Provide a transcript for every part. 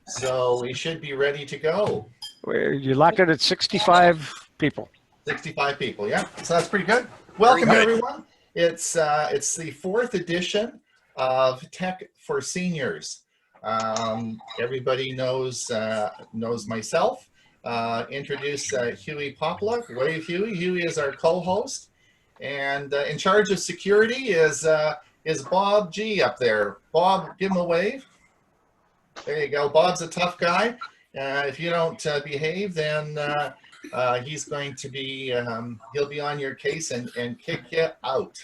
So we should be ready to go. You locked it at 65 people. 65 people, yeah. So that's pretty good. Welcome, everyone. It's the 4th edition of Tech for Seniors. Everybody knows myself. Introduce Hewie Poplock. Wave Hewie. Hewie is our co-host, and in charge of security is Bob G up there. Bob, give him a wave. There you go. Bob's a tough guy. If you don't behave, then he's going to be he'll be on your case and kick you out.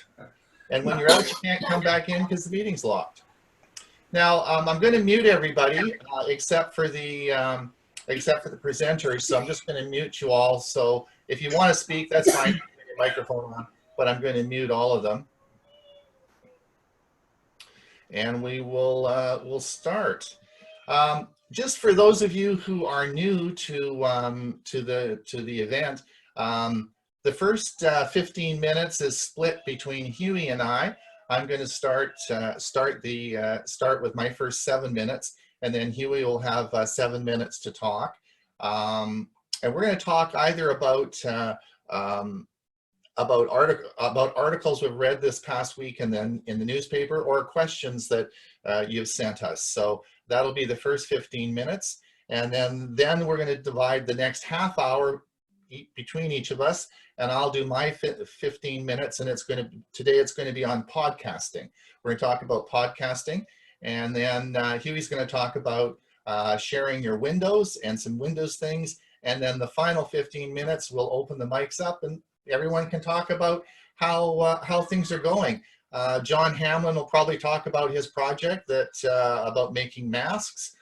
And when you're out, you can't come back in because the meeting's locked. Now I'm going to mute everybody except for the presenters. So I'm just going to mute you all. So if you want to speak, that's fine. Turn your microphone on. But I'm going to mute all of them. And we will we'll start. Just for those of you who are new to the event, the first 15 minutes is split between Hewie and I. I'm going to start with my first 7 minutes, and then Hewie will have 7 minutes to talk. And we're going to talk either about articles we've read this past week and then in the newspaper, or questions that you've sent us. So that'll be the first 15 minutes. And then we're going to divide the next half hour between each of us, and I'll do my 15 minutes, and today it's going to be on podcasting. We're going to talk about podcasting, and then Huey's going to talk about sharing your Windows and some Windows things, and then the final 15 minutes we'll open the mics up and everyone can talk about how things are going. John Hamlin will probably talk about his project about making masks.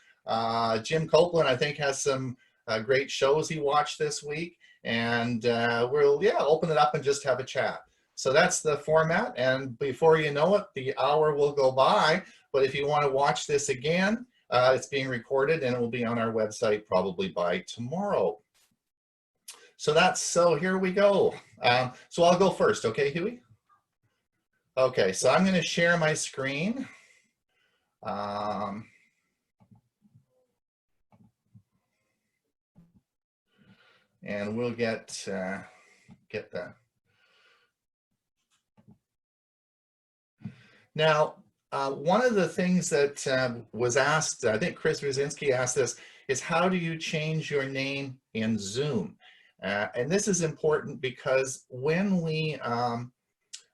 Jim Copeland, I think, has some great shows he watched this week, and we'll open it up and just have a chat. So that's the format, and before you know it, the hour will go by. But if you want to watch this again, it's being recorded and it will be on our website probably by tomorrow. So here we go. So I'll go first, okay, Hewie? Okay, so I'm going to share my screen. And we'll get that. Now, one of the things that was asked, I think Chris Brzezinski asked this, is how do you change your name in Zoom? And this is important because when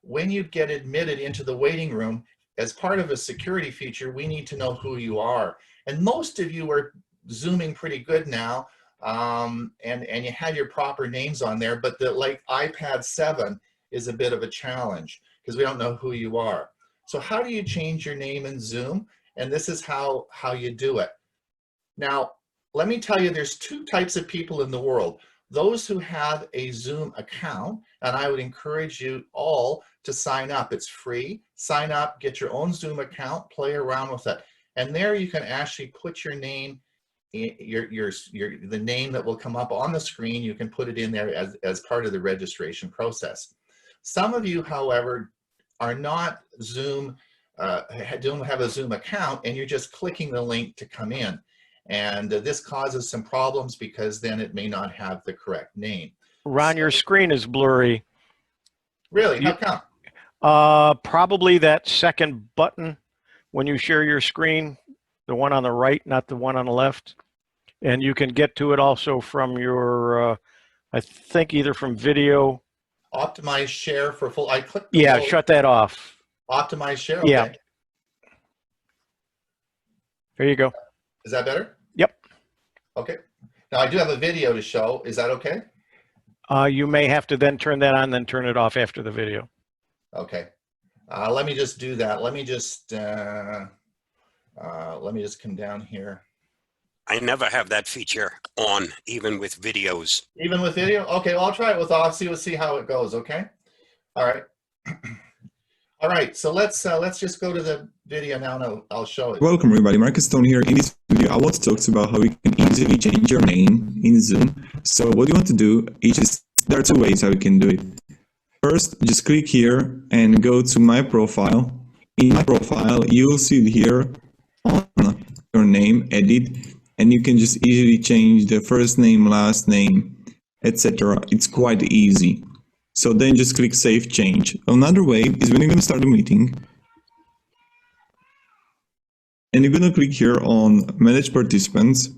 you get admitted into the waiting room, as part of a security feature, we need to know who you are. And most of you are Zooming pretty good now, and you have your proper names on there, but like iPad 7 is a bit of a challenge because we don't know who you are. So how do you change your name in Zoom? And this is how you do it. Now, let me tell you, there's 2 types of people in the world. Those who have a Zoom account, and I would encourage you all to sign up. It's free. Sign up, get your own Zoom account, play around with it. And there you can actually put your name, the name that will come up on the screen, you can put it in there as part of the registration process. Some of you, however, are not Zoom, don't have a Zoom account, and you're just clicking the link to come in. And this causes some problems because then it may not have the correct name. Ron, your screen is blurry. Really? How come? Probably that second button when you share your screen, the one on the right, not the one on the left. And you can get to it also from your, I think either from video. Optimize share for full. I clicked. Yeah, shut that off. Optimize share. Okay. Yeah. There you go. Is that better? Yep. Okay. Now I do have a video to show. Is that okay? You may have to then turn that on, then turn it off after the video. Okay. Let me just do that. Let me just come down here. I never have that feature on, even with videos. Even with video? Okay, well, I'll try it with off. We'll see how it goes. Okay. All right. All right. So let's just go to the video now, and I'll show it. Welcome, everybody. Marcus Stone here. In this video, I want to talk about how you can easily change your name in Zoom. So what you want to do is there are 2 ways how you can do it. First, just click here and go to my profile. In my profile, you'll see here on your name, edit, and you can just easily change the first name, last name, etc. It's quite easy. So then just click Save Change. Another way is when you're going to start a meeting, and you're going to click here on Manage Participants.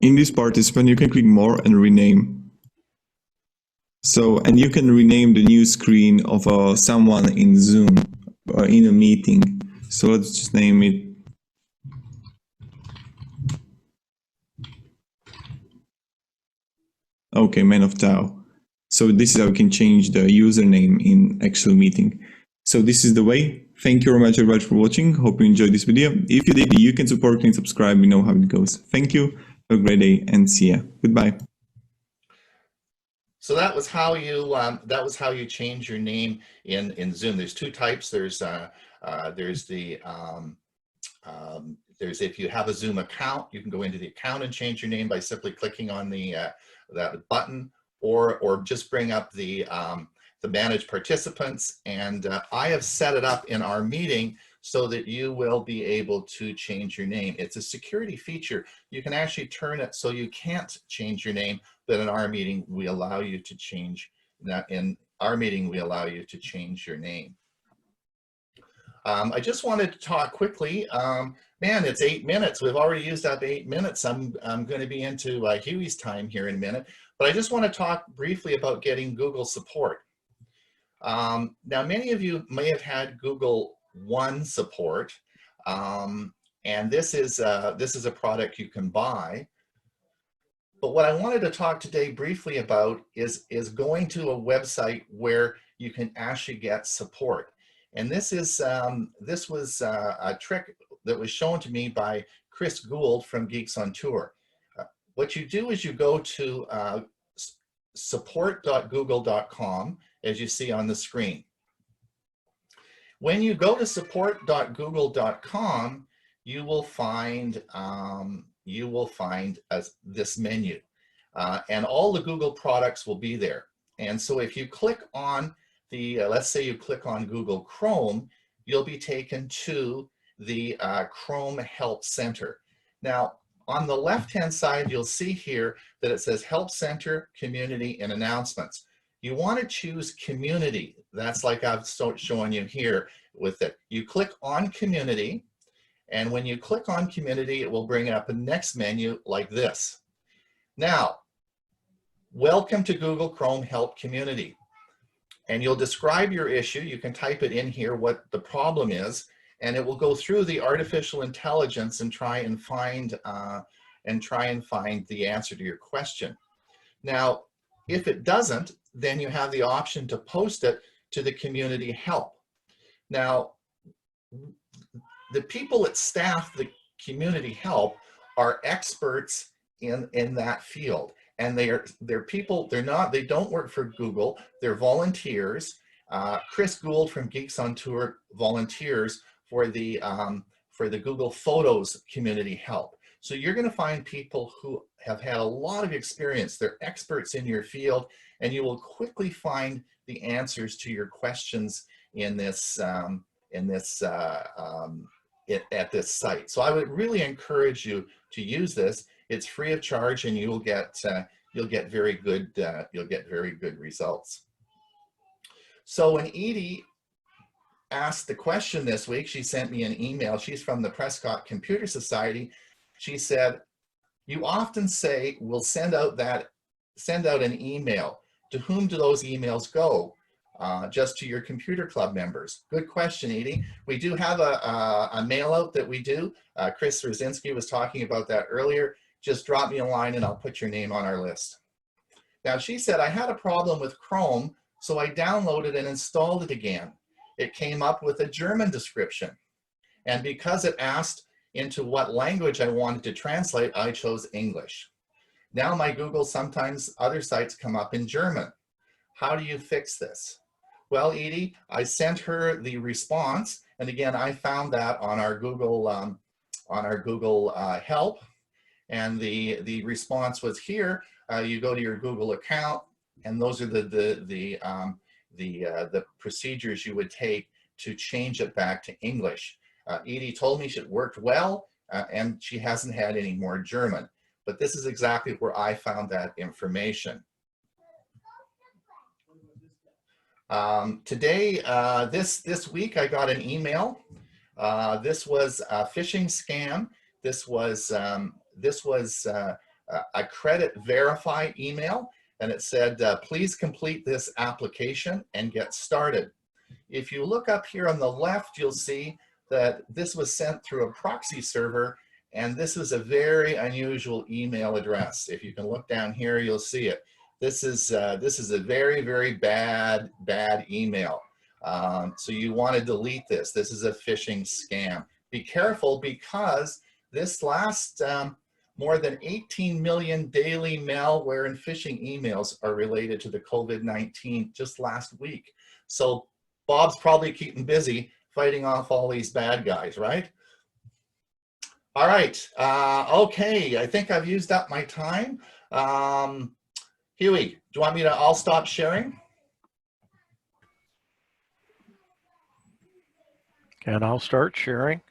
In this participant, you can click More and rename. So, and you can rename the new screen of someone in Zoom or in a meeting. So let's just name it okay, Man of Tao. So this is how we can change the username in actual meeting. So this is the way. Thank you very much everybody for watching. Hope you enjoyed this video. If you did, you can support me and subscribe. You know how it goes. Thank you. Have a great day and see ya. Goodbye. So that was how you change your name in Zoom. There's two types. There's if you have a Zoom account, you can go into the account and change your name by simply clicking on that button, or just bring up the manage participants. And I have set it up in our meeting so that you will be able to change your name. It's a security feature. You can actually turn it so you can't change your name, but in our meeting, we allow you to change that. In our meeting, we allow you to change your name. I just wanted to talk quickly. Man, it's 8 minutes. We've already used up 8 minutes. I'm going to be into Hewie's time here in a minute, but I just want to talk briefly about getting Google support. Now, many of you may have had Google One support, and this is a product you can buy. But what I wanted to talk today briefly about is going to a website where you can actually get support. And this was a trick that was shown to me by Chris Gould from Geeks on Tour. What you do is you go to support.google.com, as you see on the screen. When you go to support.google.com, you will find this menu, and all the Google products will be there. And so if you click on let's say you click on Google Chrome, you'll be taken to the Chrome Help Center. Now, on the left-hand side, you'll see here that it says Help Center, Community, and Announcements. You want to choose Community. That's like I've shown you here with it. You click on Community, and when you click on Community, it will bring up a next menu like this. Now, welcome to Google Chrome Help Community. And you'll describe your issue. You can type it in here what the problem is, and it will go through the artificial intelligence and try and find the answer to your question. Now, if it doesn't, then you have the option to post it to the community help. Now, the people that staff the community help are experts in that field. And they're people, they don't work for Google, they're volunteers. Chris Gould from Geeks on Tour volunteers for the Google Photos community help. So you're gonna find people who have had a lot of experience, they're experts in your field, and you will quickly find the answers to your questions at this site. So I would really encourage you to use this. It's free of charge, and you'll get very good results. So when Edie asked the question this week, she sent me an email. She's from the Prescott Computer Society. She said, "You often say we'll send out an email. To whom do those emails go? Just to your computer club members?" Good question, Edie. We do have a mail out that we do. Chris Rosinski was talking about that earlier. Just drop me a line and I'll put your name on our list. Now, she said, "I had a problem with Chrome, so I downloaded and installed it again. It came up with a German description. And because it asked into what language I wanted to translate, I chose English. Now my Google, sometimes other sites come up in German. How do you fix this?" Well, Edie, I sent her the response. And again, I found that on our Google help. And the response was here. You go to your Google account, and those are the procedures you would take to change it back to English. Edie told me it worked well, and she hasn't had any more German. But this is exactly where I found that information. Today, this week, I got an email. This was a phishing scam. This was a credit verify email, and it said, please complete this application and get started. If you look up here on the left, you'll see that this was sent through a proxy server, and this is a very unusual email address. If you can look down here, you'll see it. This is a very, very bad email. So you want to delete this. This is a phishing scam. Be careful, because this last more than 18 million daily malware and phishing emails are related to the COVID-19 just last week. So Bob's probably keeping busy fighting off all these bad guys, right? All right, okay, I think I've used up my time. Hewie, do you want me to, I'll stop sharing? And I'll start sharing.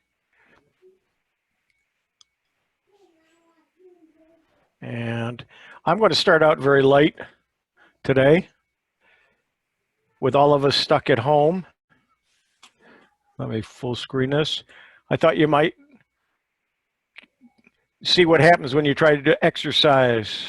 And I'm going to start out very light today with all of us stuck at home. Let me full screen this. I thought you might see what happens when you try to do exercise.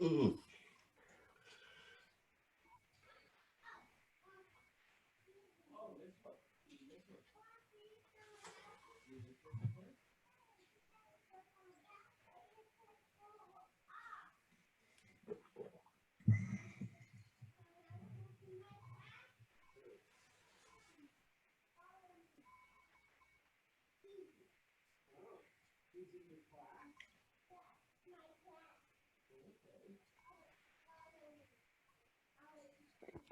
Ooh.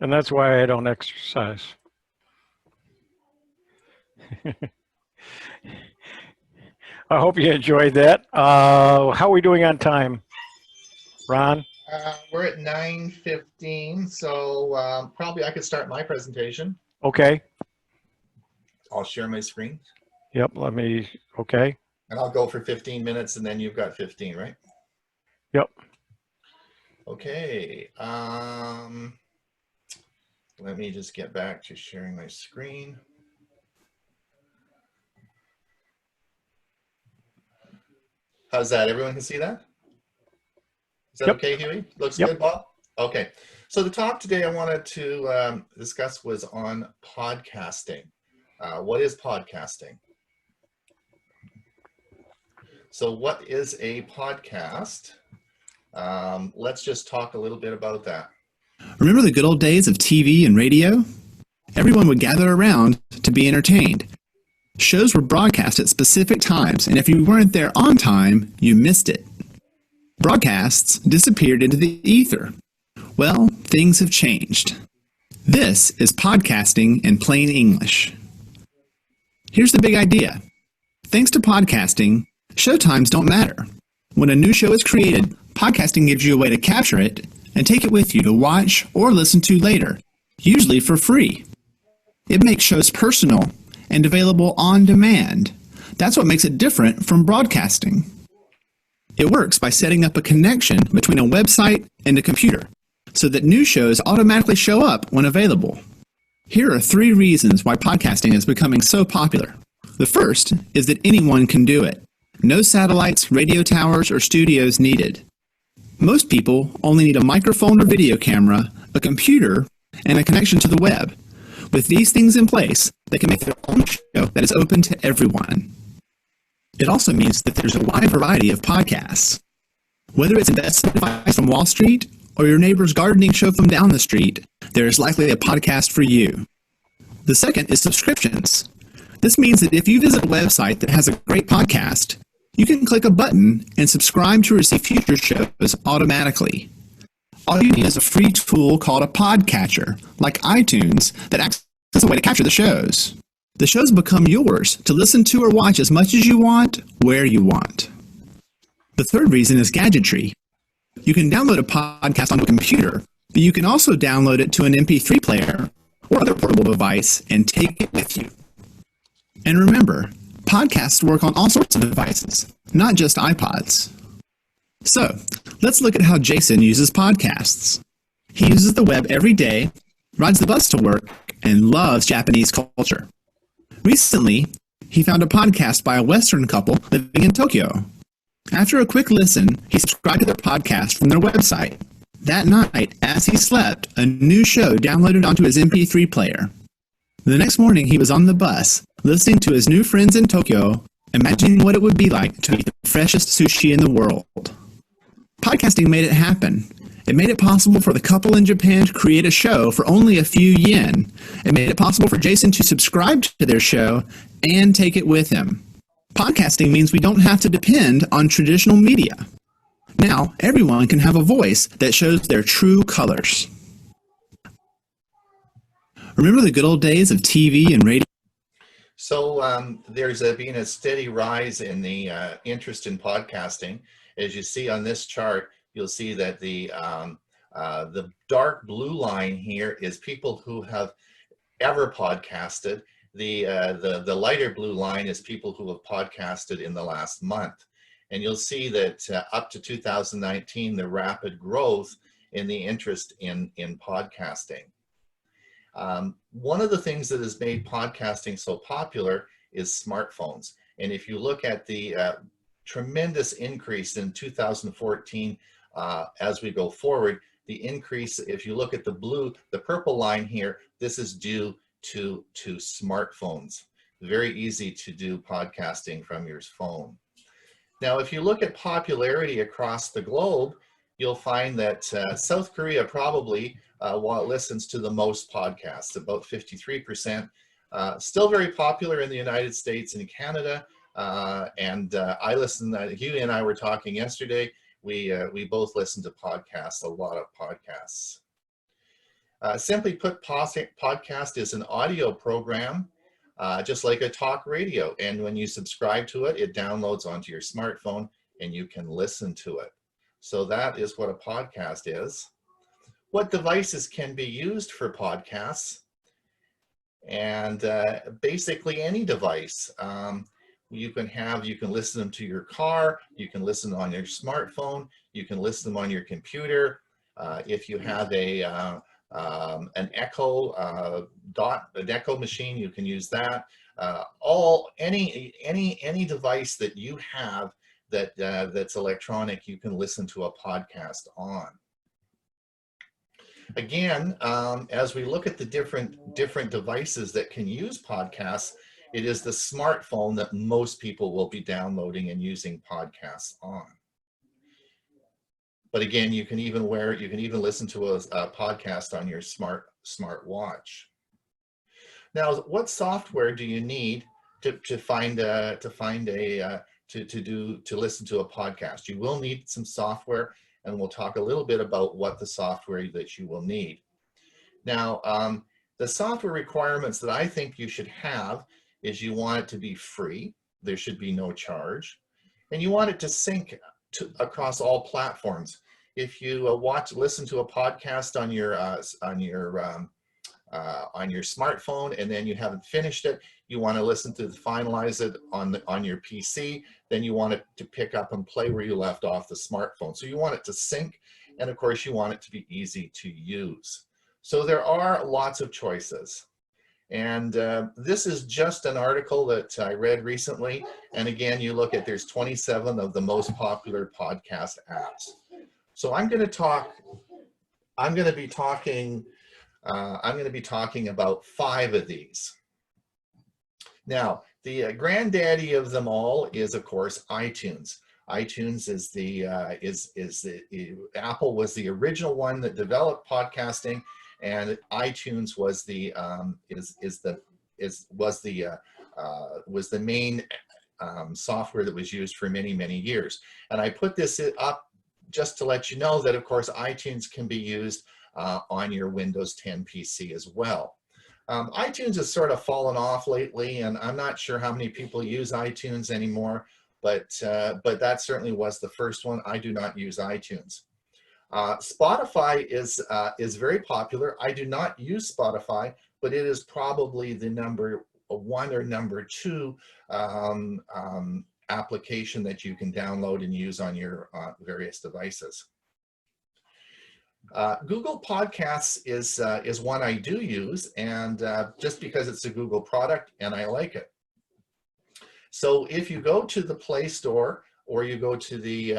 And that's why I don't exercise. I hope you enjoyed that. How are we doing on time, Ron? We're at 9:15, so probably I could start my presentation. Okay. I'll share my screen. Yep, okay. And I'll go for 15 minutes, and then you've got 15, right? Yep. Okay. Let me just get back to sharing my screen. How's that? Everyone can see that? Is that Yep. okay, Hewie? Looks Yep. good, Bob? Okay. So the talk today I wanted to discuss was on podcasting. What is podcasting? So what is a podcast? Let's just talk a little bit about that. Remember the good old days of TV and radio? Everyone would gather around to be entertained. Shows were broadcast at specific times, and if you weren't there on time, you missed it. Broadcasts disappeared into the ether. Well, things have changed. This is podcasting in plain English. Here's the big idea. Thanks to podcasting, show times don't matter. When a new show is created, podcasting gives you a way to capture it and take it with you to watch or listen to later, usually for free. It makes shows personal and available on demand. That's what makes it different from broadcasting. It works by setting up a connection between a website and a computer so that new shows automatically show up when available. Here are 3 reasons why podcasting is becoming so popular. The first is that anyone can do it. No satellites, radio towers, or studios needed. Most people only need a microphone or video camera, a computer, and a connection to the web. With these things in place, they can make their own show that is open to everyone. It also means that there's a wide variety of podcasts. Whether it's investment advice from Wall Street or your neighbor's gardening show from down the street, there is likely a podcast for you. The second is subscriptions. This means that if you visit a website that has a great podcast, you can click a button and subscribe to receive future shows automatically. All you need is a free tool called a podcatcher, like iTunes, that acts as a way to capture the shows. The shows become yours to listen to or watch as much as you want, where you want. The third reason is gadgetry. You can download a podcast onto a computer, but you can also download it to an MP3 player or other portable device and take it with you. And remember, podcasts work on all sorts of devices, not just iPods. So, let's look at how Jason uses podcasts. He uses the web every day, rides the bus to work, and loves Japanese culture. Recently, he found a podcast by a Western couple living in Tokyo. After a quick listen, he subscribed to their podcast from their website. That night, as he slept, a new show downloaded onto his MP3 player. The next morning, he was on the bus, listening to his new friends in Tokyo, imagining what it would be like to eat the freshest sushi in the world. Podcasting made it happen. It made it possible for the couple in Japan to create a show for only a few yen. It made it possible for Jason to subscribe to their show and take it with him. Podcasting means we don't have to depend on traditional media. Now, everyone can have a voice that shows their true colors. Remember the good old days of TV and radio? So there's been a steady rise in the interest in podcasting. As you see on this chart, you'll see that the dark blue line here is people who have ever podcasted. The lighter blue line is people who have podcasted in the last month. And you'll see that up to 2019, the rapid growth in the interest in podcasting. One of the things that has made podcasting so popular is smartphones. And if you look at the tremendous increase in 2014 as we go forward, the increase, if you look at the purple line here, this is due to smartphones. Very easy to do podcasting from your phone. Now, if you look at popularity across the globe, you'll find that South Korea probably listens to the most podcasts, about 53%. Still very popular in the United States and Canada. I listen, Hewie and I were talking yesterday, we both listen to podcasts, a lot of podcasts. Simply put, podcast is an audio program, just like a talk radio. And when you subscribe to it, it downloads onto your smartphone and you can listen to it. So that is what a podcast is. What devices can be used for podcasts? And basically any device. You can listen them to your car, you can listen on your smartphone, you can listen them on your computer. If you have an Echo an Echo machine, you can use that. Any device that you have that's electronic, you can listen to a podcast on. Again, as we look at the different devices that can use podcasts, It is the smartphone that most people will be downloading and using podcasts on. But again, you can even listen to a podcast on your smart watch. Now, what software do you need to listen to a podcast? You will need some software, and we'll talk a little bit about what the software that you will need. Now, the software requirements that I think you should have is you want it to be free. There should be no charge, and you want it to sync across all platforms. If you listen to a podcast on your smartphone and then you haven't finished it, you want to finalize it on your PC, then you want it to pick up and play where you left off the smartphone. So you want it to sync, and of course you want it to be easy to use. So there are lots of choices. And this is just an article that I read recently. And again, you look at, there's 27 of the most popular podcast apps. So I'm going to be talking about 5 of these. Now, the granddaddy of them all is, of course, iTunes. iTunes is Apple was the original one that developed podcasting, and iTunes was the main software that was used for many years. And I put this up just to let you know that, of course, iTunes can be used on your Windows 10 PC as well. iTunes has sort of fallen off lately, and I'm not sure how many people use iTunes anymore, but that certainly was the first one. I do not use iTunes. Spotify is very popular. I do not use Spotify, but it is probably the number 1 or number 2 application that you can download and use on your various devices. Google Podcasts is one I do use, and just because it's a Google product and I like it. So if you go to the Play Store or you go to the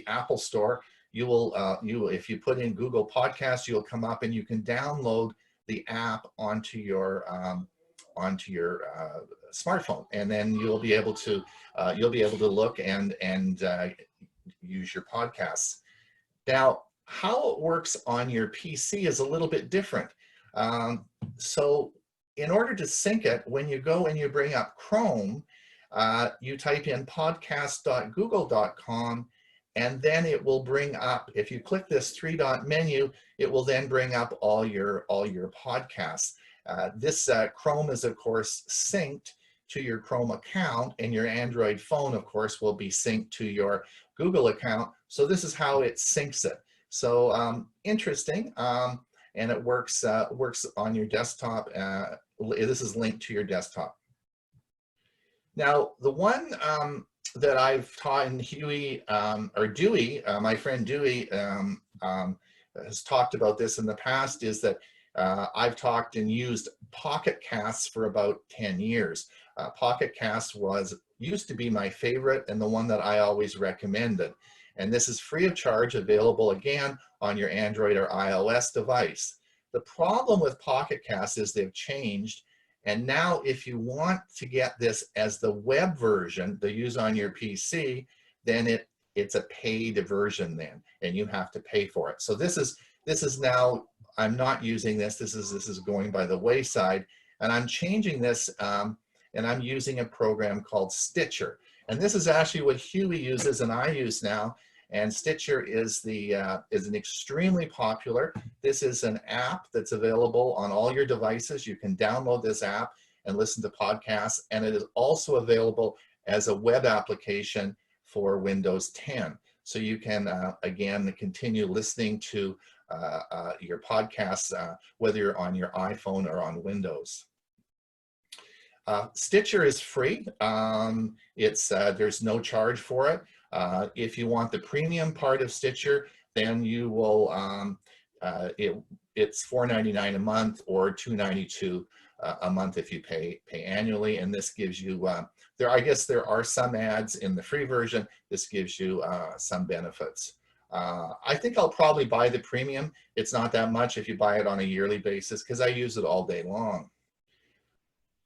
Apple Store, if you put in Google Podcasts, you'll come up and you can download the app onto your smartphone, and then you'll be able to look and use your podcasts. Now, how it works on your PC is a little bit different. So in order to sync it, when you go and you bring up Chrome, you type in podcast.google.com, and then it will bring up, if you click this 3-dot menu, it will then bring up all your podcasts. This Chrome is, of course, synced to your Chrome account, and your Android phone, of course, will be synced to your Google account. So this is how it syncs it. So interesting, and it works on your desktop. This is linked to your desktop. Now, the one that I've taught in Hewie, or Dewey, my friend Dewey has talked about this in the past, is that I've talked and used Pocket Casts for about 10 years. Pocket Casts used to be my favorite and the one that I always recommended. And this is free of charge, available again on your Android or iOS device. The problem with Pocket Casts is they've changed. And now if you want to get this as the web version to use on your PC, then it's a paid version then, and you have to pay for it. So this is now, I'm not using this. This is going by the wayside, and I'm changing this, and I'm using a program called Stitcher. And this is actually what Hewie uses and I use now. And Stitcher is an extremely popular. This is an app that's available on all your devices. You can download this app and listen to podcasts, and it is also available as a web application for Windows 10. So you can, again, continue listening to your podcasts, whether you're on your iPhone or on Windows. Stitcher is free. There's no charge for it. If you want the premium part of Stitcher, then you will, it's $4.99 a month or $2.92 a month if you pay annually. And this gives you, I guess there are some ads in the free version. This gives you some benefits. I think I'll probably buy the premium. It's not that much if you buy it on a yearly basis because I use it all day long.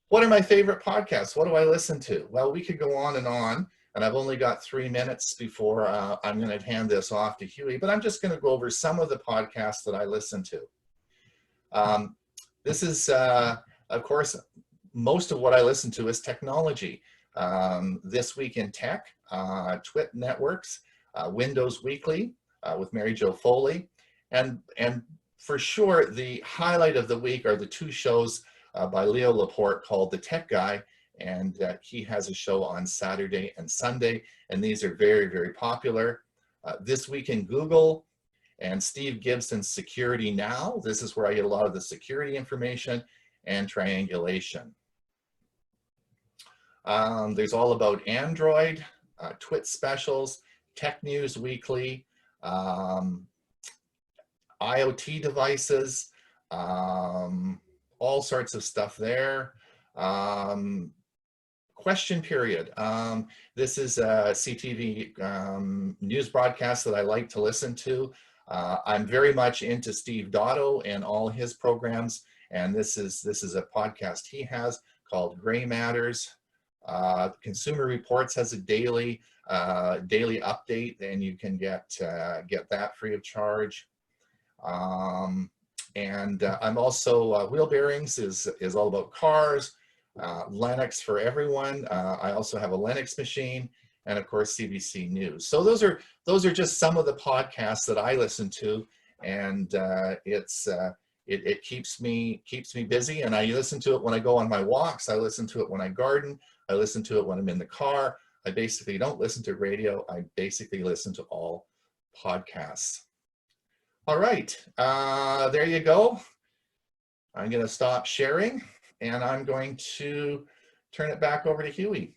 What are my favorite podcasts? What do I listen to? Well, we could go on, and I've only got 3 minutes before I'm going to hand this off to Hewie, but I'm just going to go over some of the podcasts that I listen to. This is, of course, most of what I listen to is technology. This Week in Tech, Twit Networks, Windows Weekly with Mary Jo Foley, and for sure the highlight of the week are the 2 shows by Leo Laporte called The Tech Guy, and he has a show on Saturday and Sunday, and these are very, very popular. This Week in Google and Steve Gibson's Security Now. This is where I get a lot of the security information and triangulation. There's All About Android, Twit Specials, Tech News Weekly, IoT devices, all sorts of stuff there. Question Period. This is a CTV news broadcast that I like to listen to. I'm very much into Steve Dotto and all his programs, and this is a podcast he has called Gray Matters. Consumer Reports has a daily update, and you can get that free of charge. I'm also Wheel Bearings is all about cars. Lennox for everyone. I also have a Lennox machine, and of course CBC News. So those are just some of the podcasts that I listen to, and it keeps me busy. And I listen to it when I go on my walks. I listen to it when I garden. I listen to it when I'm in the car. I basically don't listen to radio. I basically listen to all podcasts. All right, there you go. I'm going to stop sharing, and I'm going to turn it back over to Hewie.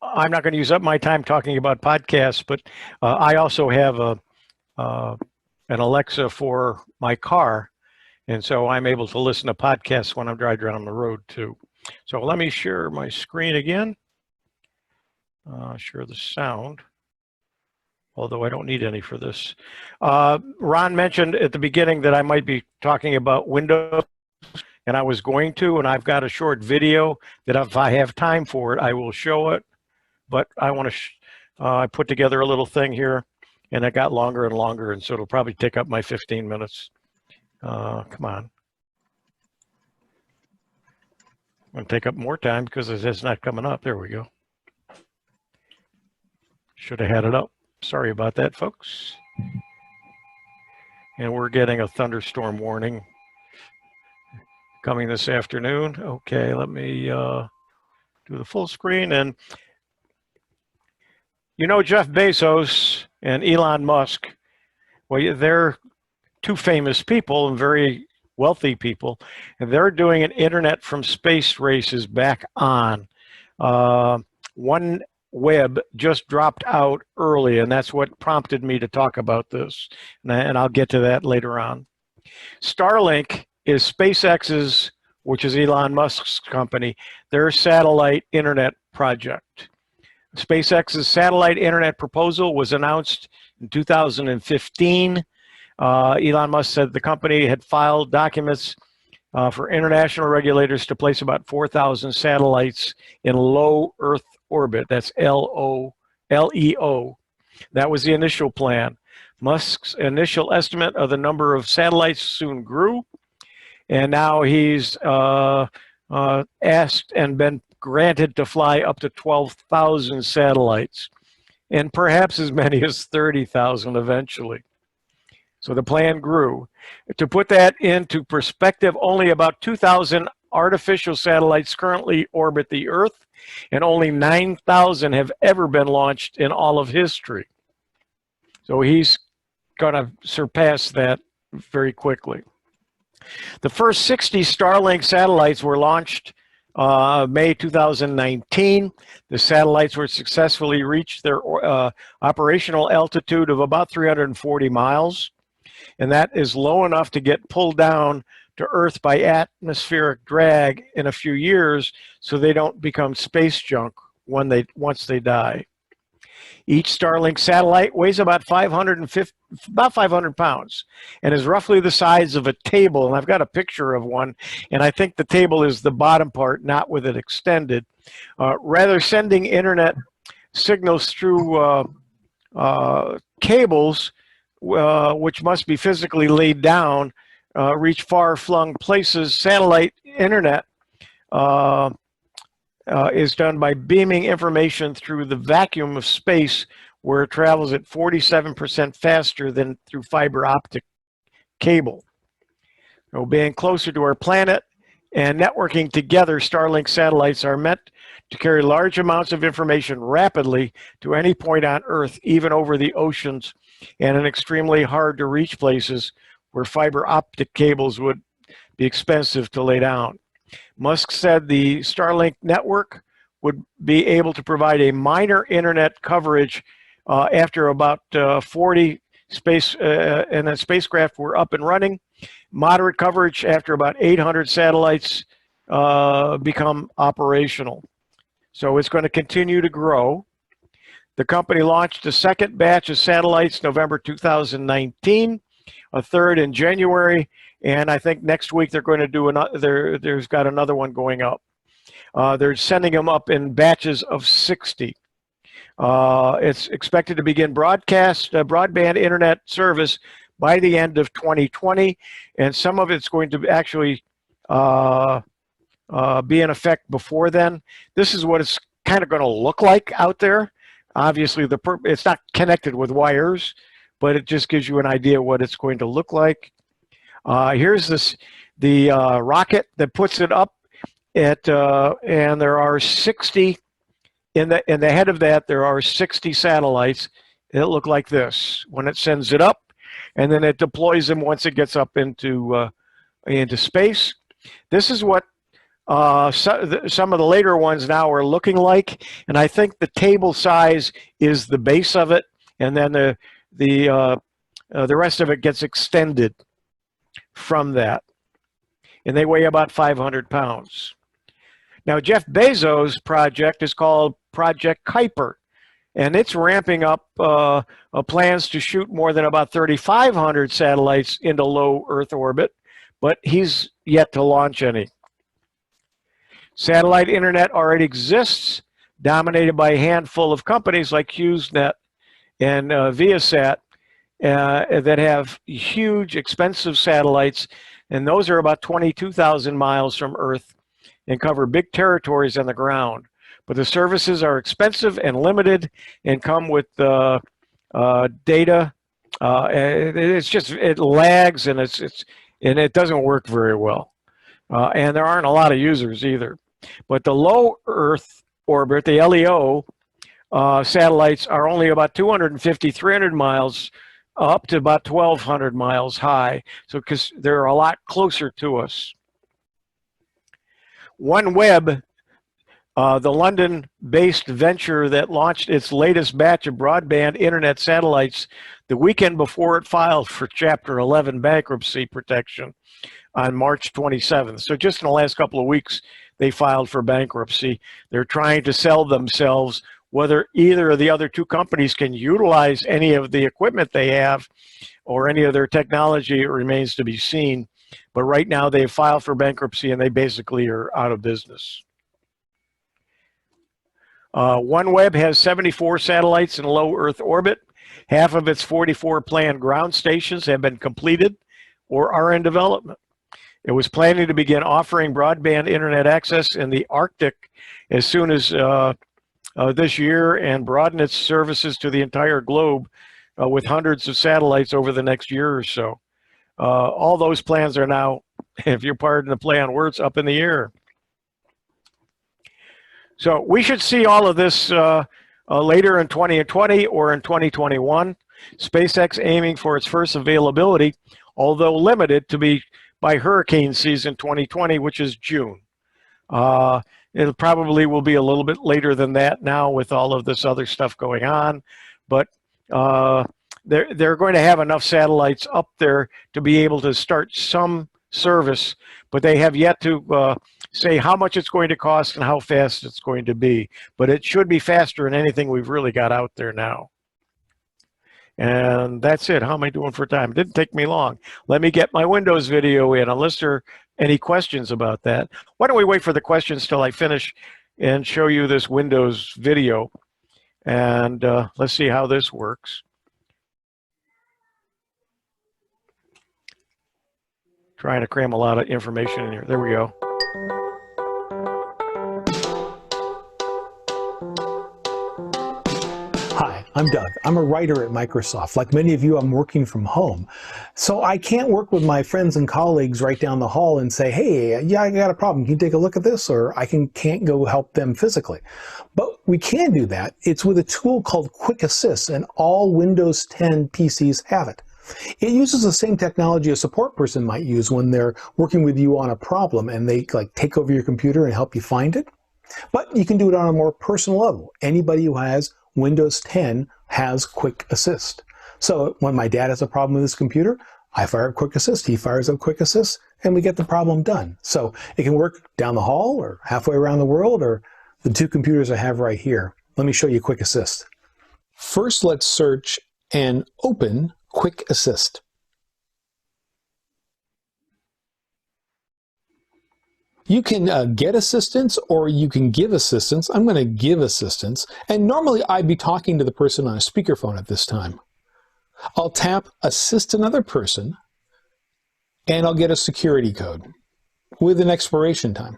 I'm not going to use up my time talking about podcasts, but I also have an Alexa for my car, and so I'm able to listen to podcasts when I'm driving around the road too. So let me share my screen again. Share the sound, although I don't need any for this. Ron mentioned at the beginning that I might be talking about Windows, and I was going to, and I've got a short video that if I have time for it, I will show it. But I want to, I put together a little thing here, and it got longer and longer, and so it'll probably take up my 15 minutes. Come on. I'm going to take up more time because it's not coming up. There we go. Should have had it up. Sorry about that, folks. And we're getting a thunderstorm warning coming this afternoon. Okay, let me do the full screen. And you know Jeff Bezos and Elon Musk, well, they're 2 famous people and very wealthy people, and they're doing an internet from space races back on. OneWeb just dropped out early, and that's what prompted me to talk about this, and I'll get to that later on. Starlink is SpaceX's, which is Elon Musk's company, their satellite internet project. SpaceX's satellite internet proposal was announced in 2015. Elon Musk said the company had filed documents for international regulators to place about 4,000 satellites in low Earth orbit. That's LEO. That was the initial plan. Musk's initial estimate of the number of satellites soon grew, and now he's asked and been granted to fly up to 12,000 satellites, and perhaps as many as 30,000 eventually. So the plan grew. To put that into perspective, only about 2,000 artificial satellites currently orbit the Earth, and only 9,000 have ever been launched in all of history. So he's going to surpass that very quickly. The first 60 Starlink satellites were launched May 2019. The satellites were successfully reached their operational altitude of about 340 miles. And that is low enough to get pulled down to Earth by atmospheric drag in a few years so they don't become space junk once they die. Each Starlink satellite weighs about 500 pounds and is roughly the size of a table. And I've got a picture of one, and I think the table is the bottom part, not with it extended. Rather, sending internet signals through cables, which must be physically laid down, reach far-flung places. Satellite internet is done by beaming information through the vacuum of space, where it travels at 47% faster than through fiber optic cable. So being closer to our planet and networking together, Starlink satellites are meant to carry large amounts of information rapidly to any point on Earth, even over the oceans and in extremely hard to reach places where fiber optic cables would be expensive to lay down. Musk said the Starlink network would be able to provide a minor internet coverage after about 40 and the spacecraft were up and running. Moderate coverage after about 800 satellites become operational. So it's going to continue to grow. The company launched a second batch of satellites November 2019, a third in January, and I think next week they're going to do another. There's got another one going up. They're sending them up in batches of 60. It's expected to begin broadband internet service by the end of 2020, and some of it's going to actually be in effect before then. This is what it's kind of going to look like out there. Obviously, it's not connected with wires, but it just gives you an idea what it's going to look like. Here's the rocket that puts it up at, and there are 60 in the head of that. There are 60 satellites that look like this when it sends it up, and then it deploys them once it gets up into space. This is what some of the later ones now are looking like, and I think the table size is the base of it, and then the rest of it gets extended from that, and they weigh about 500 pounds. Now, Jeff Bezos' project is called Project Kuiper, and it's ramping up plans to shoot more than about 3,500 satellites into low Earth orbit, but he's yet to launch any. Satellite internet already exists, dominated by a handful of companies like HughesNet and Viasat that have huge, expensive satellites, and those are about 22,000 miles from Earth and cover big territories on the ground. But the services are expensive and limited and come with data. It lags, and it doesn't work very well. And there aren't a lot of users either. But the low Earth orbit, the LEO satellites, are only about 250, 300 miles up to about 1,200 miles high. So because they're a lot closer to us. OneWeb, the London-based venture that launched its latest batch of broadband internet satellites the weekend before it filed for Chapter 11 bankruptcy protection on March 27th. So just in the last couple of weeks, they filed for bankruptcy. They're trying to sell themselves. Whether either of the other two companies can utilize any of the equipment they have or any of their technology, it remains to be seen. But right now they've filed for bankruptcy and they basically are out of business. OneWeb has 74 satellites in low Earth orbit. Half of its 44 planned ground stations have been completed or are in development. It was planning to begin offering broadband internet access in the Arctic as soon as this year and broaden its services to the entire globe with hundreds of satellites over the next year or so. All those plans are now, if you're pardon the play on words, up in the air. So we should see all of this later in 2020 or in 2021. SpaceX aiming for its first availability, although limited to be by hurricane season 2020, which is June. It probably will be a little bit later than that now with all of this other stuff going on, but they're going to have enough satellites up there to be able to start some service, but they have yet to say how much it's going to cost and how fast it's going to be. But it should be faster than anything we've really got out there now. And that's it. How am I doing for time? It didn't take me long. Let me get my Windows video in, unless there are any questions about that. Why don't we wait for the questions till I finish and show you this Windows video. And let's see how this works. Trying to cram a lot of information in here. There we go. Hi, I'm Doug. I'm a writer at Microsoft. Like many of you, I'm working from home. So I can't work with my friends and colleagues right down the hall and say, hey, yeah, I got a problem. Can you take a look at this? Or I can't go help them physically. But we can do that. It's with a tool called Quick Assist, and all Windows 10 PCs have it. It uses the same technology a support person might use when they're working with you on a problem and they take over your computer and help you find it. But you can do it on a more personal level. Anybody who has Windows 10 has Quick Assist. So when my dad has a problem with his computer, I fire up Quick Assist, he fires up Quick Assist, and we get the problem done. So it can work down the hall or halfway around the world, or the two computers I have right here. Let me show you Quick Assist. First, let's search and open Quick Assist. You can get assistance or you can give assistance. I'm going to give assistance. And normally I'd be talking to the person on a speakerphone at this time. I'll tap Assist Another Person and I'll get a security code with an expiration time.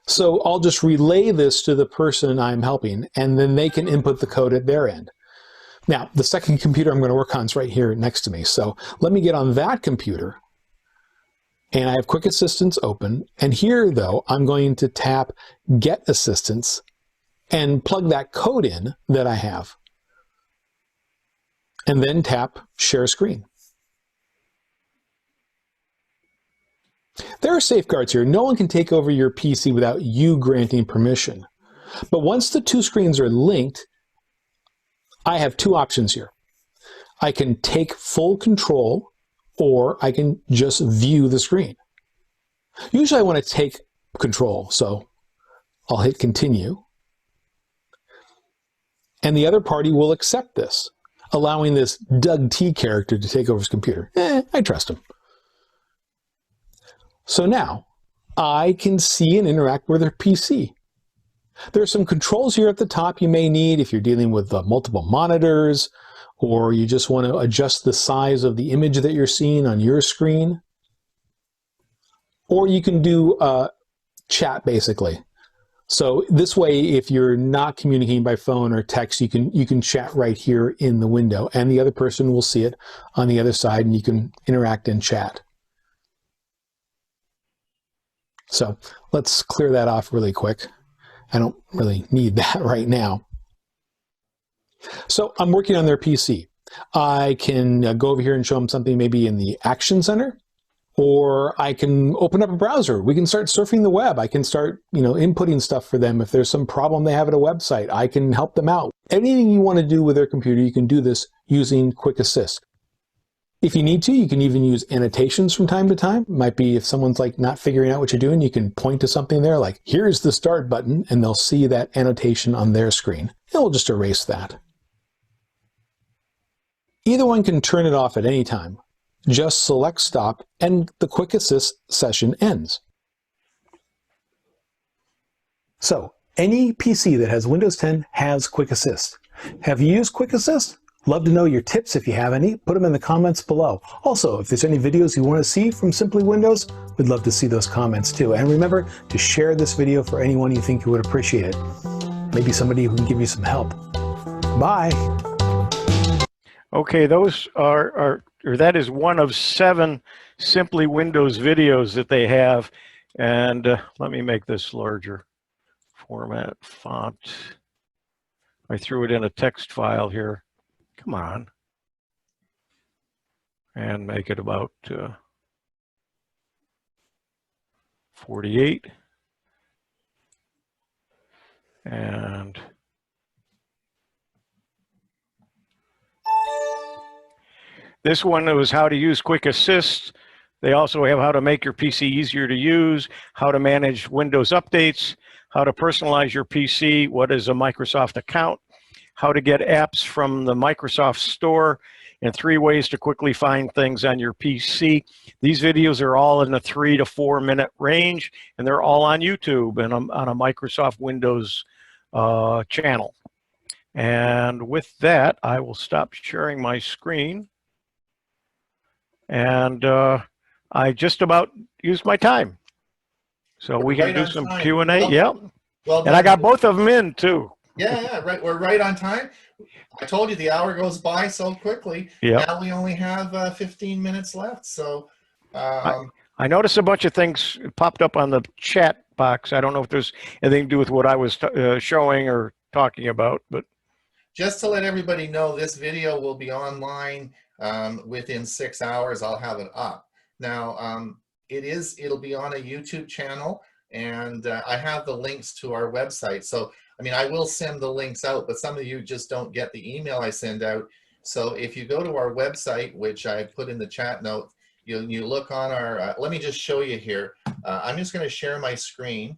So I'll just relay this to the person I'm helping and then they can input the code at their end. Now, the second computer I'm going to work on is right here next to me. So let me get on that computer. And I have Quick Assistance open. And here, though, I'm going to tap Get Assistance and plug that code in that I have. And then tap Share Screen. There are safeguards here. No one can take over your PC without you granting permission. But once the two screens are linked, I have two options here. I can take full control, or I can just view the screen. Usually I want to take control, so I'll hit continue. And the other party will accept this, allowing this Doug T character to take over his computer. I trust him. So now I can see and interact with their PC. There are some controls here at the top you may need if you're dealing with multiple monitors, or you just want to adjust the size of the image that you're seeing on your screen. Or you can do chat, basically. So this way, if you're not communicating by phone or text, you can chat right here in the window, and the other person will see it on the other side, and you can interact and chat. So let's clear that off really quick. I don't really need that right now. So I'm working on their PC. I can go over here and show them something maybe in the Action Center, or I can open up a browser. We can start surfing the web. I can start, inputting stuff for them. If there's some problem they have at a website, I can help them out. Anything you want to do with their computer, you can do this using Quick Assist. If you need to, you can even use annotations from time to time. It might be if someone's not figuring out what you're doing, you can point to something there like, here's the start button, and they'll see that annotation on their screen. And we'll just erase that. Either one can turn it off at any time. Just select stop and the Quick Assist session ends. So, any PC that has Windows 10 has Quick Assist. Have you used Quick Assist? Love to know your tips if you have any. Put them in the comments below. Also, if there's any videos you want to see from Simply Windows, we'd love to see those comments too. And remember to share this video for anyone you think who would appreciate it. Maybe somebody who can give you some help. Bye. Okay, those or that is one of 7 Simply Windows videos that they have. And let me make this larger. Format, font. I threw it in a text file here. Come on. And make it about 48. And this one was how to use Quick Assist. They also have how to make your PC easier to use, how to manage Windows updates, how to personalize your PC, what is a Microsoft account, how to get apps from the Microsoft Store, and 3 ways to quickly find things on your PC. These videos are all in the 3 to 4 minute range, and they're all on YouTube and on a Microsoft Windows channel. And with that, I will stop sharing my screen. And I just about used my time. So we can do some Q&A. Well, yeah. Well, and I got both of them in too. Yeah, right. We're right on time. I told you the hour goes by so quickly. Yep. Now we only have 15 minutes left. So I noticed a bunch of things popped up on the chat box. I don't know if there's anything to do with what I was showing or talking about, but just to let everybody know, this video will be online within 6 hours. I'll have it up. Now, it'll be on a YouTube channel, and I have the links to our website. So, I mean, I will send the links out, but some of you just don't get the email I send out. So if you go to our website, which I put in the chat note, you look on our, let me just show you here. I'm just going to share my screen.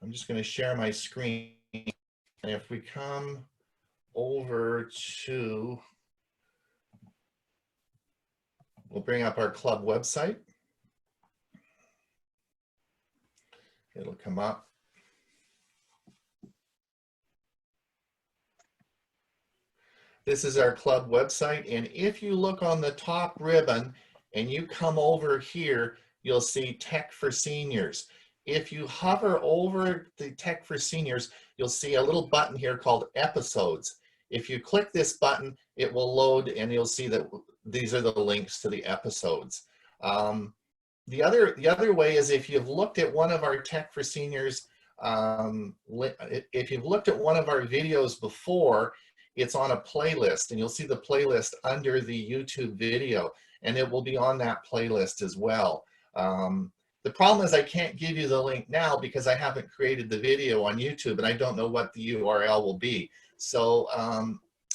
I'm just going to share my screen. And if we come over to, we'll bring up our club website. It'll come up. This is our club website. And if you look on the top ribbon and you come over here, you'll see Tech for Seniors. If you hover over the Tech for Seniors, you'll see a little button here called Episodes. If you click this button, it will load and you'll see that these are the links to the episodes. The other way is if you've looked at one of our Tech for Seniors, if you've looked at one of our videos before, it's on a playlist, and you'll see the playlist under the YouTube video, and it will be on that playlist as well. The problem is I can't give you the link now because I haven't created the video on YouTube, and I don't know what the URL will be. So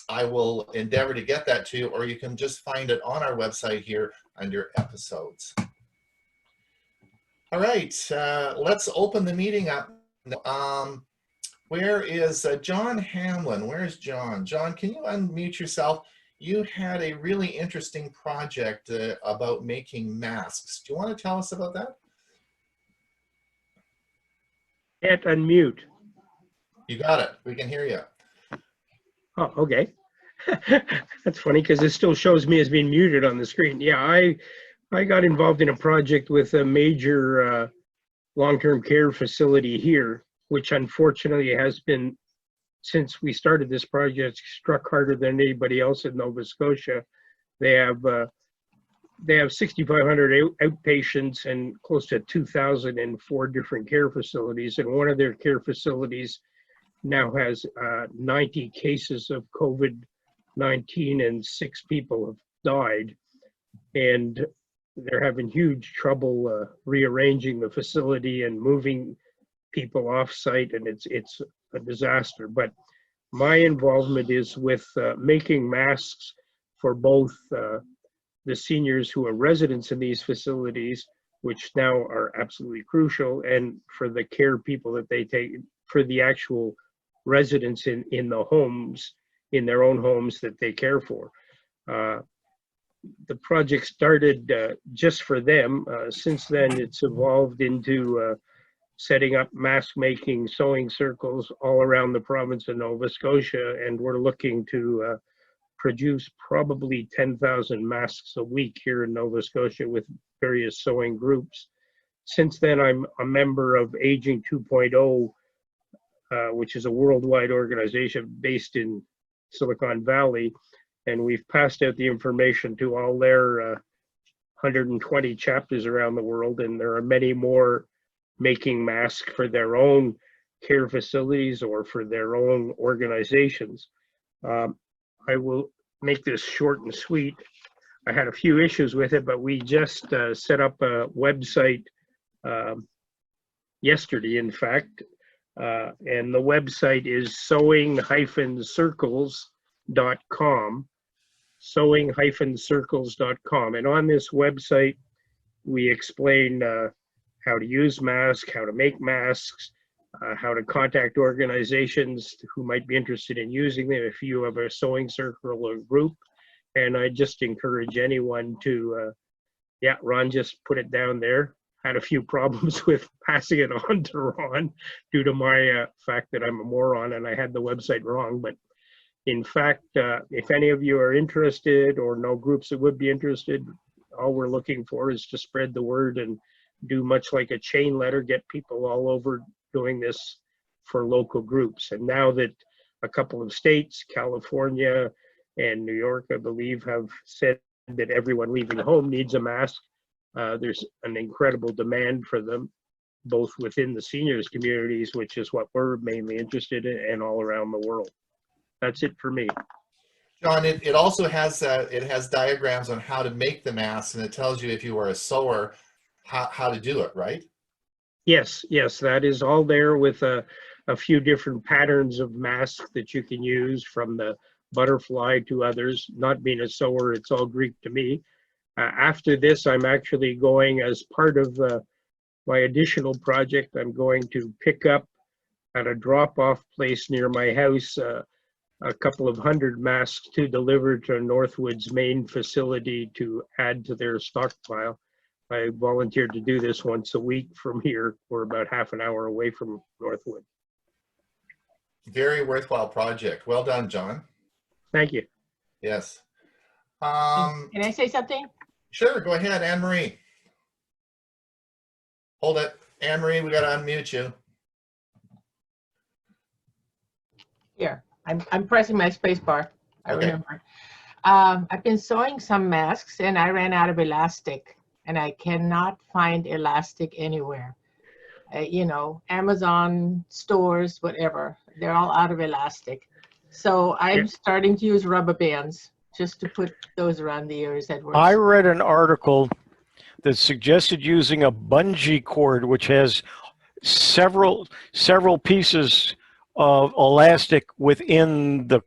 I will endeavor to get that to you, or you can just find it on our website here under episodes. All right, let's open the meeting up. Where is John Hamlin? Where's John? John, can you unmute yourself? You had a really interesting project about making masks. Do you want to tell us about that? Can't unmute. You got it. We can hear you. Oh, okay. That's funny because it still shows me as being muted on the screen. Yeah, I got involved in a project with a major long-term care facility here, which unfortunately has been, since we started this project, struck harder than anybody else in Nova Scotia. They have 6,500 outpatients and close to 2,000 in 4 different care facilities. And one of their care facilities now has 90 cases of COVID-19 and 6 people have died. And they're having huge trouble rearranging the facility and moving people off site, and it's a disaster. But my involvement is with making masks for both the seniors who are residents in these facilities, which now are absolutely crucial, and for the care people that they take, for the actual residents in the homes, in their own homes that they care for. The project started just for them. Since then, it's evolved into setting up mask making, sewing circles all around the province of Nova Scotia, and we're looking to produce probably 10,000 masks a week here in Nova Scotia with various sewing groups. Since then, I'm a member of Aging 2.0, which is a worldwide organization based in Silicon Valley, and we've passed out the information to all their 120 chapters around the world, and there are many more making masks for their own care facilities or for their own organizations. I will make this short and sweet. I had a few issues with it, but we just set up a website yesterday, in fact, and the website is sewing-circles.com, sewing-circles.com. And on this website, we explain how to use masks, how to make masks, how to contact organizations who might be interested in using them if you have a sewing circle or group. And I just encourage anyone to, yeah, Ron just put it down there. Had a few problems with passing it on to Ron due to my fact that I'm a moron and I had the website wrong. But in fact, if any of you are interested or know groups that would be interested, all we're looking for is to spread the word and do much like a chain letter, get people all over doing this for local groups. And now that a couple of states, California and New York, I believe, have said that everyone leaving home needs a mask, there's an incredible demand for them, both within the seniors communities, which is what we're mainly interested in, and all around the world. That's it for me. John, it also has it has diagrams on how to make the masks, and it tells you if you are a sewer how to do it, right? Yes, yes, that is all there with a few different patterns of masks that you can use, from the butterfly to others. Not being a sewer, it's all Greek to me. After this, I'm actually going, as part of my additional project, I'm going to pick up at a drop-off place near my house a couple of hundred masks to deliver to Northwood's main facility to add to their stockpile. I volunteered to do this once a week from here. We're about half an hour away from Northwood. Very worthwhile project. Well done, John. Thank you. Yes. Can I say something? Sure, go ahead, Anne Marie. Hold it. Anne Marie, we got to unmute you. Here, I'm pressing my space bar. I Okay. remember. I've been sewing some masks and I ran out of elastic, and I cannot find elastic anywhere. You know, Amazon stores, whatever, they're all out of elastic. So I'm starting to use rubber bands just to put those around the ears. That works. I read an article that suggested using a bungee cord, which has several pieces of elastic within the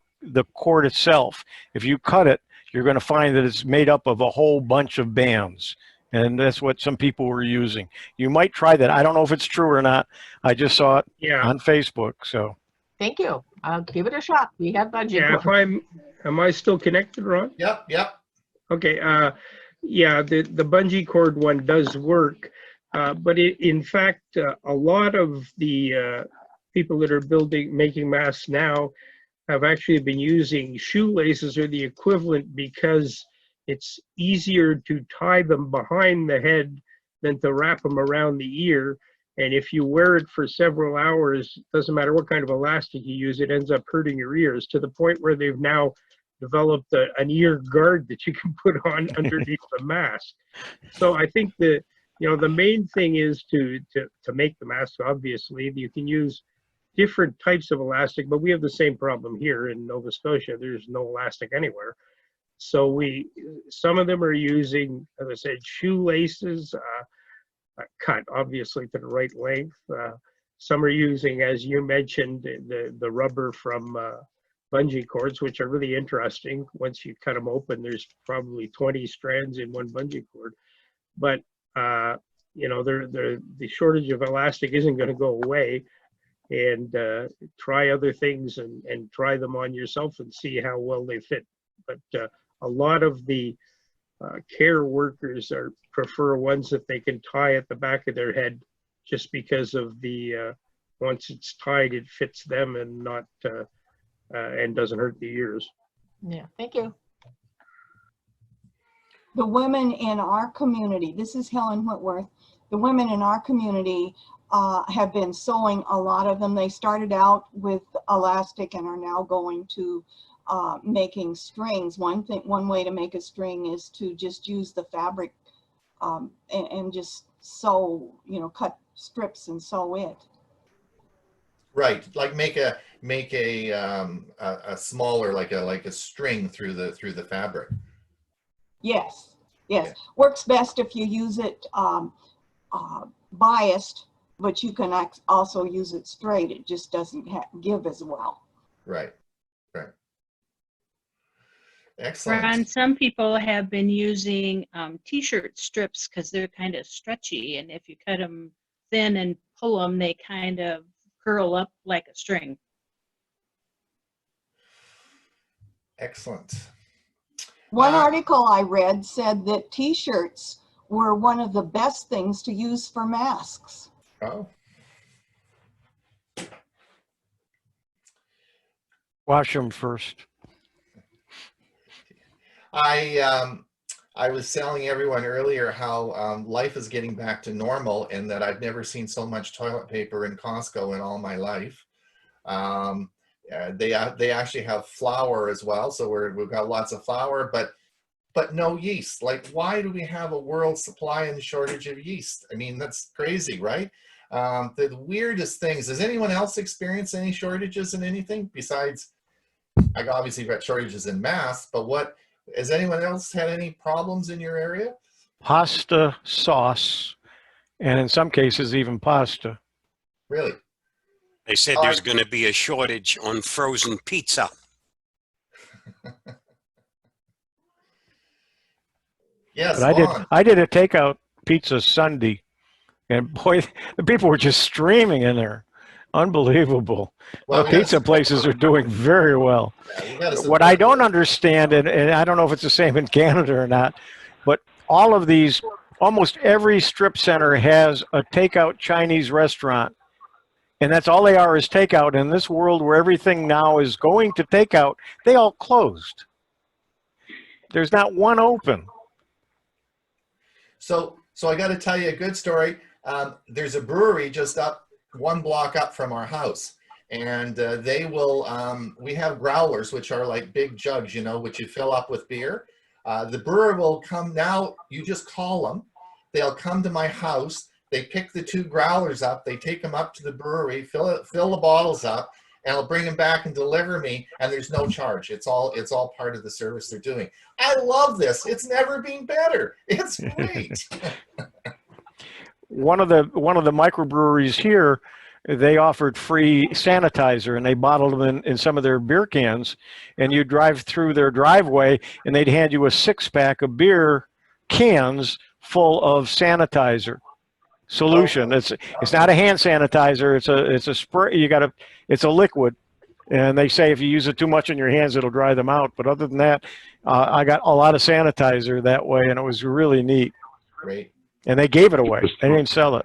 cord itself. If you cut it, you're going to find that it's made up of a whole bunch of bands. And that's what some people were using. You might try that. I don't know if it's true or not. I just saw it on Facebook. So Thank you. I'll give it a shot. We have bungee Yeah, cord. am I still connected, Ron? Yep, yep. Okay, yeah, the bungee cord one does work, but in fact, a lot of the people that are making masks now have actually been using shoelaces or the equivalent, because it's easier to tie them behind the head than to wrap them around the ear. And if you wear it for several hours, doesn't matter what kind of elastic you use, it ends up hurting your ears, to the point where they've now developed an ear guard that you can put on underneath the mask. So I think the main thing is to make the mask. Obviously, you can use different types of elastic, but we have the same problem here in Nova Scotia. There's no elastic anywhere. So some of them are using, as I said, shoelaces, cut obviously to the right length. Some are using, as you mentioned, the rubber from bungee cords, which are really interesting. Once you cut them open, there's probably 20 strands in one bungee cord. But you know, the shortage of elastic isn't going to go away. And try other things and try them on yourself and see how well they fit. But a lot of the care workers prefer ones that they can tie at the back of their head, just because of the once it's tied, it fits them and not and doesn't hurt the ears. Yeah, thank you. The women in our community, this is Helen Whitworth, the women in our community have been sewing a lot of them. They started out with elastic and are now going to making strings. One way to make a string is to just use the fabric and just sew, you know, cut strips and sew it. Right, like make a smaller, like a string through the fabric. Yes, yes. Yeah. Works best if you use it biased, but you can also use it straight. It just doesn't give as well. Right, right. Excellent. Ron, some people have been using t-shirt strips because they're kind of stretchy, and if you cut them thin and pull them, they kind of curl up like a string. Excellent. One article I read said that t-shirts were one of the best things to use for masks. Oh. Wash them first. I was telling everyone earlier how life is getting back to normal, and that I've never seen so much toilet paper in Costco in all my life. They actually have flour as well, so we've got lots of flour, but no yeast. Like, why do we have a world supply and shortage of yeast? I mean, that's crazy, right? The weirdest things. Does anyone else experience any shortages in anything besides? I obviously got shortages in masks, but what? Has anyone else had any problems in your area? Pasta sauce, and in some cases even pasta. Really? They said there's going to be a shortage on frozen pizza. Yes, but I did a takeout pizza Sunday, and boy, the people were just streaming in there. Unbelievable. Well, Pizza places are doing very well. Yeah, what I don't understand, and I don't know if it's the same in Canada or not, but all of these, almost every strip center has a takeout Chinese restaurant. And that's all they are, is takeout. In this world where everything now is going to takeout, they all closed. There's not one open. So I got to tell you a good story. There's a brewery just up one block up from our house, and they will. We have growlers, which are like big jugs, you know, which you fill up with beer. The brewer will come now. You just call them. They'll come to my house. They pick the 2 growlers up. They take them up to the brewery, fill the bottles up, and they'll bring them back and deliver me. And there's no charge. It's all part of the service they're doing. I love this. It's never been better. It's great. One of the microbreweries here, they offered free sanitizer, and they bottled them in some of their beer cans. And you drive through their driveway, and they'd hand you a 6-pack of beer cans full of sanitizer solution. It's not a hand sanitizer. It's a spray. It's a liquid, and they say if you use it too much on your hands, it'll dry them out. But other than that, I got a lot of sanitizer that way, and it was really neat. Great. And they gave it away. They didn't sell it.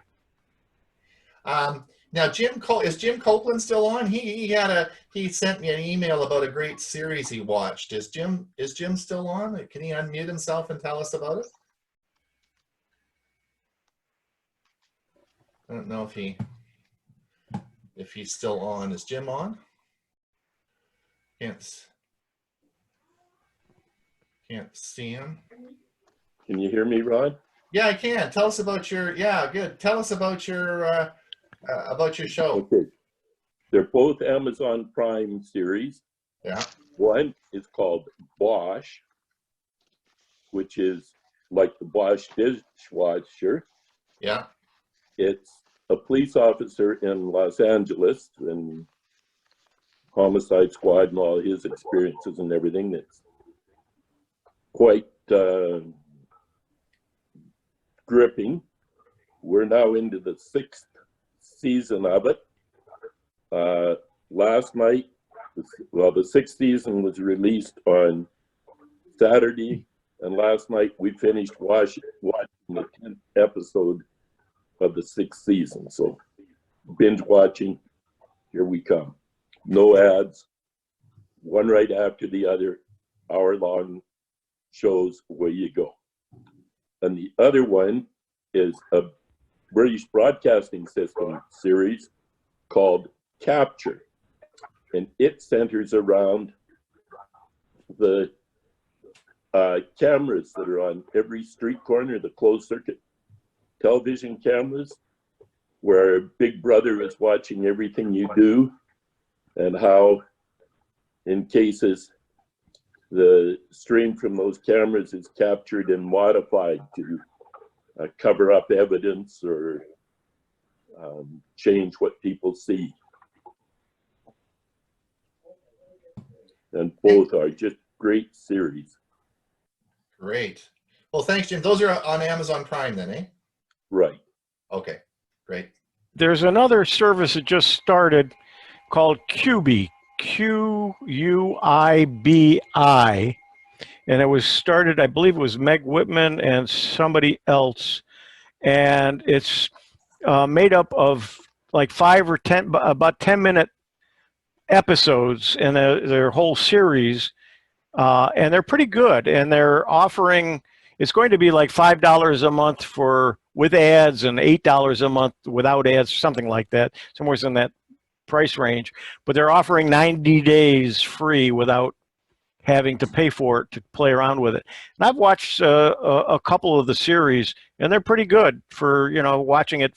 Now, is Jim Copeland still on? He sent me an email about a great series he watched. Is Jim still on? Can he unmute himself and tell us about it? I don't know if he's still on. Is Jim on? Can't see him. Can you hear me, Ron? Yeah, I can. Tell us about your. Yeah, good. Tell us about your show. Okay, they're both Amazon Prime series. Yeah. One is called Bosch, which is like the Bosch dishwasher. Yeah. It's a police officer in Los Angeles and homicide squad and all his experiences and everything. That's quite gripping. We're now into the 6th season of it. Last night, the 6th season was released on Saturday, and last night we finished watching the 10th episode of the 6th season. So binge watching, here we come. No ads, one right after the other, hour-long shows, where you go. And the other one is a British Broadcasting System series called Capture, and it centers around the cameras that are on every street corner, the closed circuit television cameras, where Big Brother is watching everything you do, and how, in cases, the stream from those cameras is captured and modified to cover up evidence or change what people see. And both are just great series. Great. Well, thanks, Jim. Those are on Amazon Prime then, eh? Right. Okay, great. There's another service that just started called QUIBI, QUIBI, and it was started, I believe it was Meg Whitman and somebody else, and it's made up of like 5 or 10, about 10-minute episodes in their whole series, and they're pretty good, and they're offering, it's going to be like $5 a month with ads and $8 a month without ads, something like that, somewhere in that price range, but they're offering 90 days free without having to pay for it to play around with it. And I've watched a couple of the series, and they're pretty good for, you know, watching it.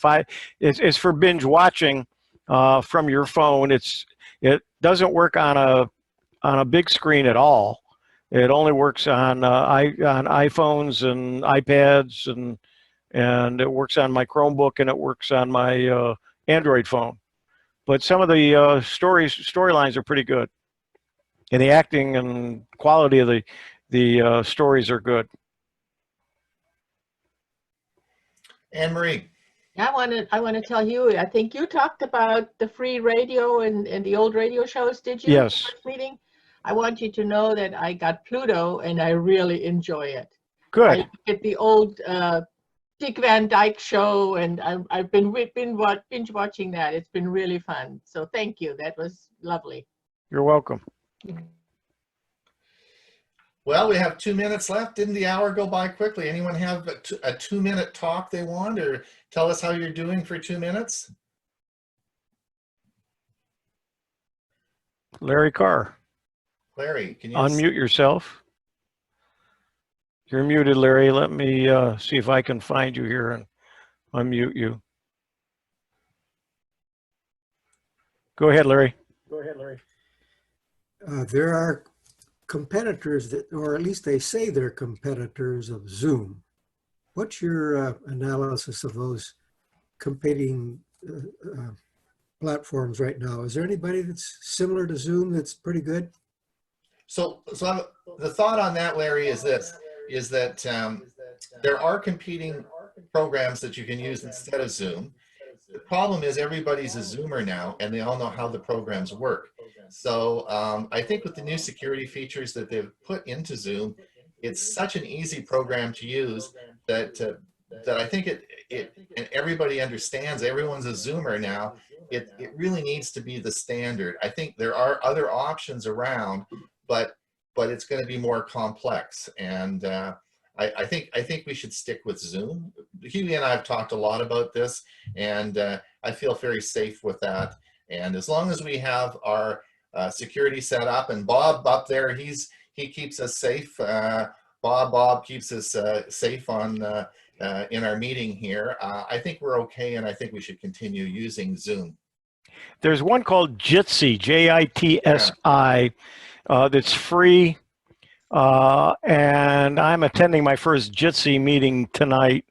It's for binge watching from your phone. It doesn't work on a big screen at all. It only works on iPhones and iPads, and it works on my Chromebook, and it works on my Android phone. But some of the storylines are pretty good, and the acting and quality of the stories are good. Anne Marie. I want to tell you, I think you talked about the free radio and the old radio shows, did you? Yes. First meeting? I want you to know that I got Pluto and I really enjoy it. Good. I get the old Dick Van Dyke show, and I've been binge watching that. It's been really fun. So thank you. That was lovely. You're welcome. Well, we have 2 minutes left. Didn't the hour go by quickly? Anyone have a 2-minute talk they want, or tell us how you're doing for 2 minutes? Larry Carr. Larry, can you unmute yourself? You're muted, Larry. Let me see if I can find you here and unmute you. Go ahead, Larry. There are competitors that, or at least they say they're competitors of Zoom. What's your analysis of those competing platforms right now? Is there anybody that's similar to Zoom that's pretty good? So the thought on that, Larry, is this, is that there are competing programs that you can use instead of Zoom. The problem is everybody's a Zoomer now, and they all know how the programs work. So I think with the new security features that they've put into Zoom, it's such an easy program to use that I think and everybody understands, everyone's a Zoomer now. It really needs to be the standard. I think there are other options around, but it's going to be more complex. And I think we should stick with Zoom. Hewie and I have talked a lot about this, and I feel very safe with that. And as long as we have our security set up, and Bob up there, he keeps us safe. Bob keeps us safe on in our meeting here. I think we're okay, and I think we should continue using Zoom. There's one called Jitsi, Jitsi, that's free. And I'm attending my first Jitsi meeting tonight.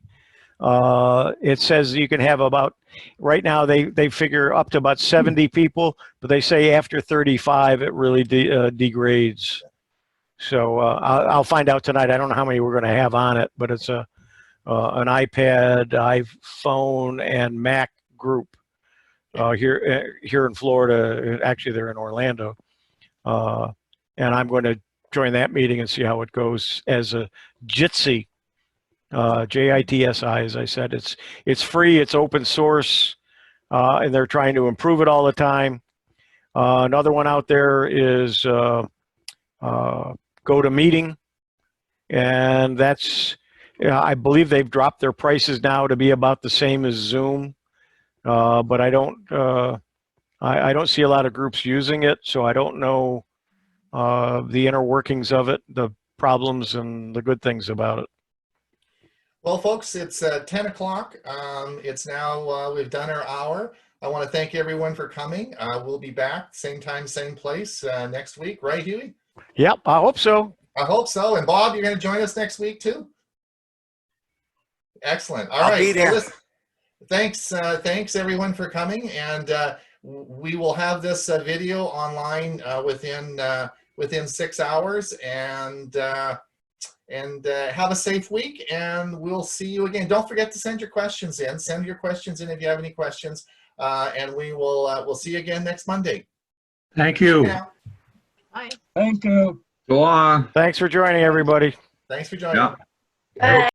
It says you can have about, right now they figure up to about 70 people, but they say after 35 it really degrades. So I'll find out tonight. I don't know how many we're going to have on it, but it's an iPad, iPhone, and Mac group here in Florida. Actually, they're in Orlando, and I'm going to join that meeting and see how it goes as a Jitsi, Jitsi, as I said. It's free, it's open source, and they're trying to improve it all the time. Another one out there is GoToMeeting, and that's, I believe they've dropped their prices now to be about the same as Zoom, but I don't see a lot of groups using it, so I don't know the inner workings of it, the problems and the good things about it. Well, folks, it's 10 o'clock. It's now, we've done our hour. I want to thank everyone for coming. We'll be back same time, same place next week. Right, Hewie? Yep, I hope so. I hope so. And Bob, you're going to join us next week too? Excellent. All I'll right. be there. Well, thanks everyone for coming. And we will have this video online within within 6 hours. And have a safe week, and we'll see you again. Don't forget to send your questions in. Send your questions in if you have any questions, and we'll see you again next Monday. Thank you. Yeah. Bye. Thank you. Go on. Thanks for joining, everybody. Thanks for joining. Yeah. Bye.